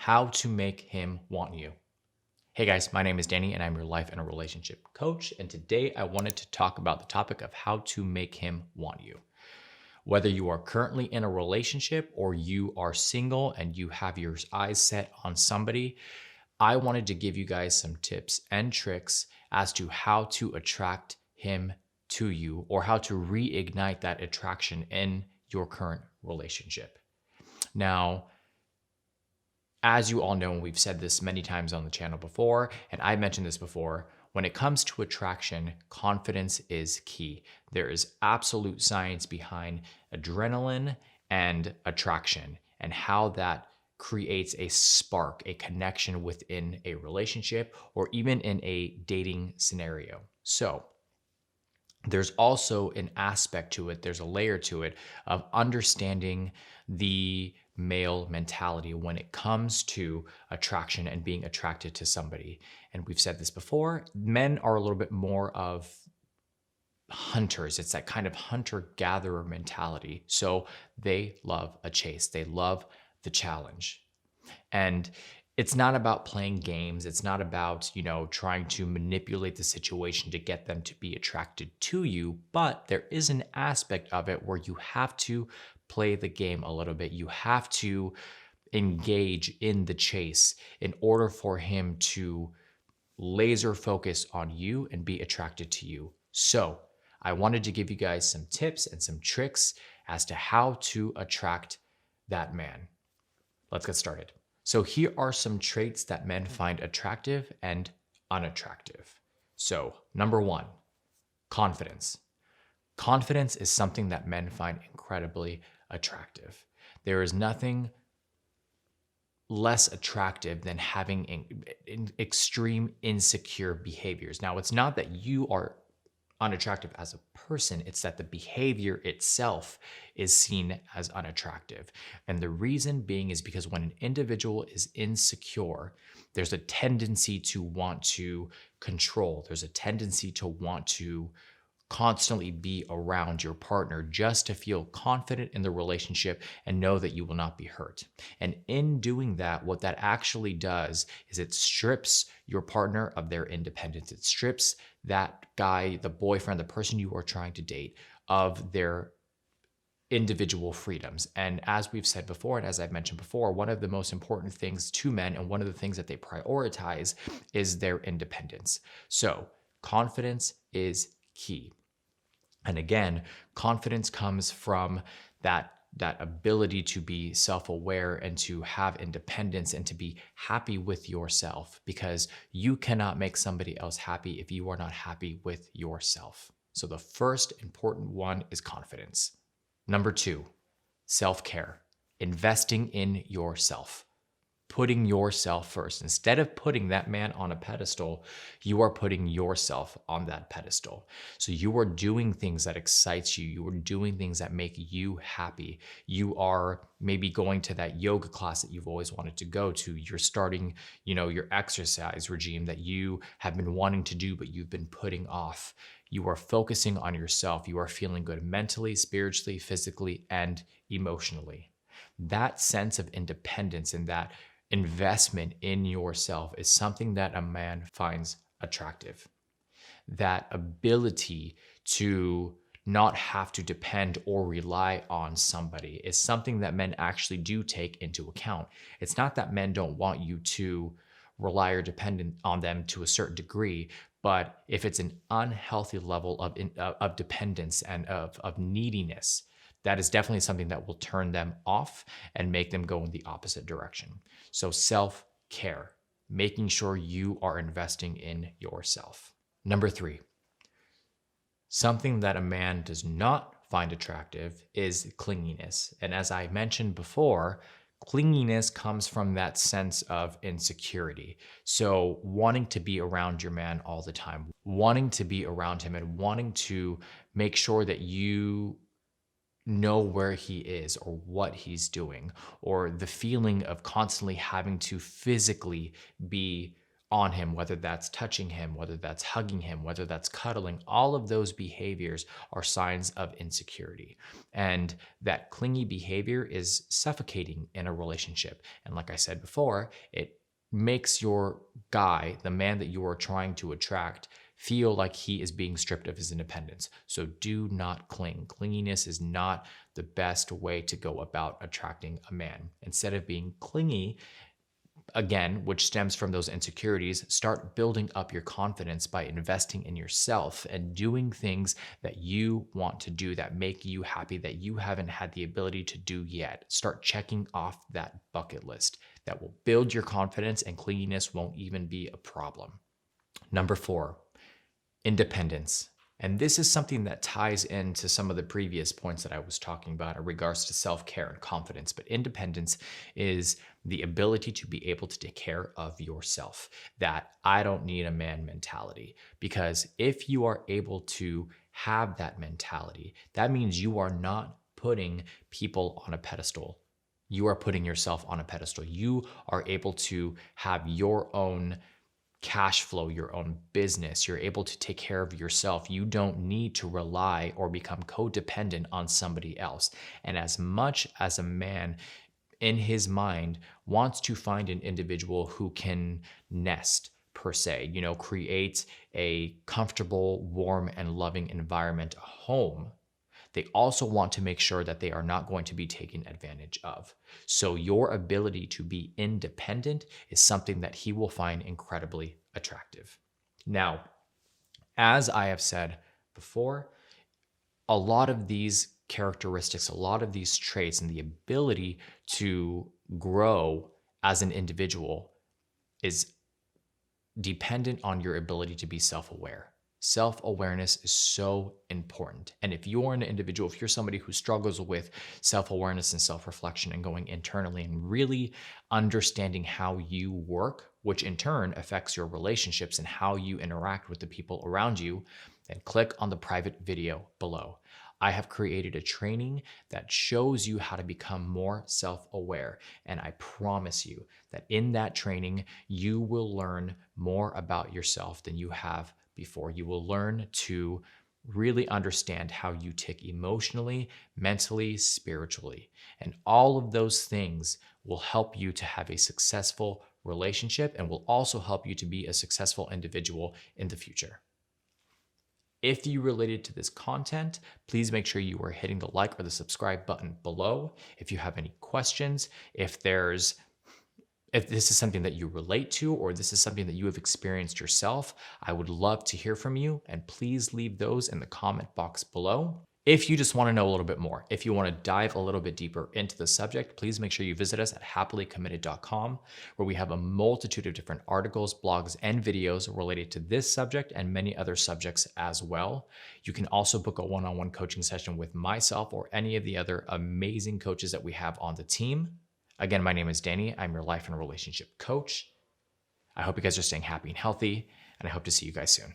How to make him want you. Hey guys, my name is Danny and I'm your life and a relationship coach. And today I wanted to talk about the topic of how to make him want you. Whether you are currently in a relationship or you are single and you have your eyes set on somebody, I wanted to give you guys some tips and tricks as to how to attract him to you or how to reignite that attraction in your current relationship. Now, as you all know, and we've said this many times on the channel before, and I mentioned this before, when it comes to attraction, confidence is key. There is absolute science behind adrenaline and attraction and how that creates a spark, a connection within a relationship or even in a dating scenario. So, there's also an aspect to it, there's a layer to it of understanding the male mentality when it comes to attraction and being attracted to somebody. And we've said this before, men are a little bit more of hunters. It's that kind of hunter-gatherer mentality. So they love a chase, they love the challenge. And it's not about playing games. It's not about, trying to manipulate the situation to get them to be attracted to you. But there is an aspect of it where you have to play the game a little bit. You have to engage in the chase in order for him to laser focus on you and be attracted to you. So I wanted to give you guys some tips and some tricks as to how to attract that man. Let's get started. So here are some traits that men find attractive and unattractive. So number one, confidence. Confidence is something that men find incredibly attractive. There is nothing less attractive than having extreme insecure behaviors. Now, it's not that you are unattractive as a person, it's that the behavior itself is seen as unattractive. And the reason being is because when an individual is insecure, there's a tendency to want to control. There's a tendency to want to constantly be around your partner just to feel confident in the relationship and know that you will not be hurt. And in doing that, what that actually does is it strips your partner of their independence. It strips that guy, the boyfriend, the person you are trying to date, of their individual freedoms. And as we've said before, and as I've mentioned before, one of the most important things to men and one of the things that they prioritize is their independence. So confidence is key. And again, confidence comes from that ability to be self-aware and to have independence and to be happy with yourself, because you cannot make somebody else happy if you are not happy with yourself. So the first important one is confidence. Number two, self-care, investing in yourself. Putting yourself first. Instead of putting that man on a pedestal, you are putting yourself on that pedestal. So you are doing things that excite you. You are doing things that make you happy. You are maybe going to that yoga class that you've always wanted to go to. You're starting, your exercise regime that you have been wanting to do, but you've been putting off. You are focusing on yourself. You are feeling good mentally, spiritually, physically, and emotionally. That sense of independence and that investment in yourself is something that a man finds attractive. That ability to not have to depend or rely on somebody is something that men actually do take into account. It's not that men don't want you to rely or depend on them to a certain degree, but if it's an unhealthy level of dependence and of neediness, that is definitely something that will turn them off and make them go in the opposite direction. So self-care, making sure you are investing in yourself. Number three, something that a man does not find attractive is clinginess. And as I mentioned before, clinginess comes from that sense of insecurity. So wanting to be around your man all the time, wanting to be around him and wanting to make sure that you know where he is or what he's doing, or the feeling of constantly having to physically be on him, whether that's touching him, whether that's hugging him, whether that's cuddling, all of those behaviors are signs of insecurity. And that clingy behavior is suffocating in a relationship. And like I said before, it makes your guy, the man that you are trying to attract, feel like he is being stripped of his independence. So do not cling. Clinginess is not the best way to go about attracting a man. Instead of being clingy, again, which stems from those insecurities, start building up your confidence by investing in yourself and doing things that you want to do, that make you happy, that you haven't had the ability to do yet. Start checking off that bucket list. That will build your confidence, and clinginess won't even be a problem. Number 4, independence. And this is something that ties into some of the previous points that I was talking about in regards to self-care and confidence. But independence is the ability to be able to take care of yourself. That I don't need a man mentality. Because if you are able to have that mentality, that means you are not putting people on a pedestal. You are putting yourself on a pedestal. You are able to have your own cash flow, your own business. You're able to take care of yourself. You don't need to rely or become codependent on somebody else. And as much as a man in his mind wants to find an individual who can nest, per se, create a comfortable, warm, and loving environment, a home, they also want to make sure that they are not going to be taken advantage of. So your ability to be independent is something that he will find incredibly attractive. Now, as I have said before, a lot of these characteristics, a lot of these traits, and the ability to grow as an individual is dependent on your ability to be self-aware. Self-awareness is so important. And if you're an individual, if you're somebody who struggles with self-awareness and self-reflection and going internally and really understanding how you work, which in turn affects your relationships and how you interact with the people around you, then click on the private video below. I have created a training that shows you how to become more self-aware. And I promise you that in that training, you will learn more about yourself than you have before. You will learn to really understand how you tick emotionally, mentally, spiritually. And all of those things will help you to have a successful relationship and will also help you to be a successful individual in the future. If you related to this content, please make sure you are hitting the like or the subscribe button below. If you have any questions, if this is something that you relate to, or this is something that you have experienced yourself, I would love to hear from you, and please leave those in the comment box below. If you just want to know a little bit more, if you want to dive a little bit deeper into the subject, please make sure you visit us at happily-committed.com, where we have a multitude of different articles, blogs, and videos related to this subject and many other subjects as well. You can also book a one-on-one coaching session with myself or any of the other amazing coaches that we have on the team. Again, my name is Danny. I'm your life and relationship coach. I hope you guys are staying happy and healthy, and I hope to see you guys soon.